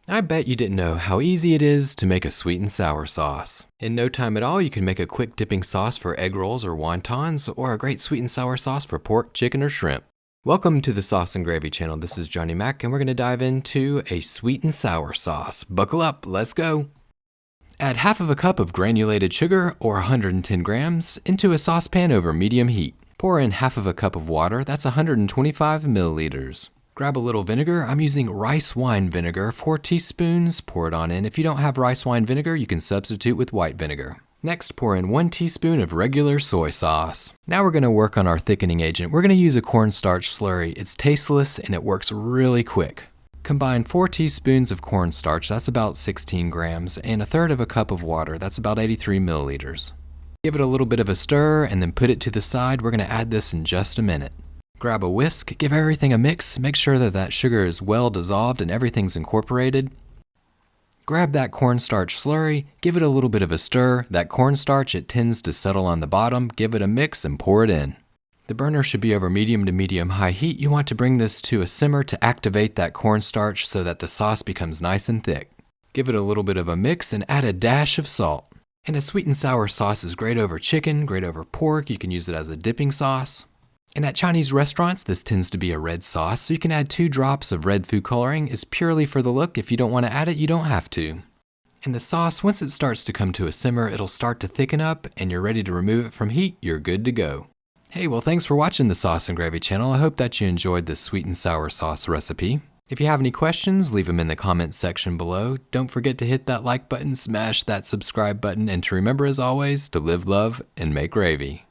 I bet you didn't know how easy it is to make a sweet and sour sauce. In no time at all, you can make a quick dipping sauce for egg rolls or wontons, or a great sweet and sour sauce for pork, chicken, or shrimp. Welcome to the Sauce and Gravy channel. This is Johnny Mac, and we're going to dive into a sweet and sour sauce. Buckle up, let's go! Add half of a cup of granulated sugar, or 110 grams, into a saucepan over medium heat. Pour in half of a cup of water, that's 125 milliliters. Grab a little vinegar. I'm using rice wine vinegar, 4 teaspoons, pour it on in. If you don't have rice wine vinegar, you can substitute with white vinegar. Next, pour in 1 teaspoon of regular soy sauce. Now we're going to work on our thickening agent. We're going to use a cornstarch slurry. It's tasteless and it works really quick. Combine 4 teaspoons of cornstarch, that's about 16 grams, and 1/3 of a cup of water, that's about 83 milliliters. Give it a little bit of a stir and then put it to the side. We're going to add this in just a minute. Grab a whisk, give everything a mix, make sure that sugar is well dissolved and everything's incorporated. Grab that cornstarch slurry, give it a little bit of a stir. That cornstarch, it tends to settle on the bottom. Give it a mix and pour it in. The burner should be over medium to medium high heat. You want to bring this to a simmer to activate that cornstarch so that the sauce becomes nice and thick. Give it a little bit of a mix and add a dash of salt. And a sweet and sour sauce is great over chicken, great over pork. You can use it as a dipping sauce. And at Chinese restaurants, this tends to be a red sauce, so you can add 2 drops of red food coloring. It's purely for the look. If you don't want to add it, you don't have to. And the sauce, once it starts to come to a simmer, it'll start to thicken up, and you're ready to remove it from heat. You're good to go. Hey, well, thanks for watching the Sauce and Gravy channel. I hope that you enjoyed this sweet and sour sauce recipe. If you have any questions, leave them in the comments section below. Don't forget to hit that like button, smash that subscribe button, and to remember, as always, to live, love, and make gravy.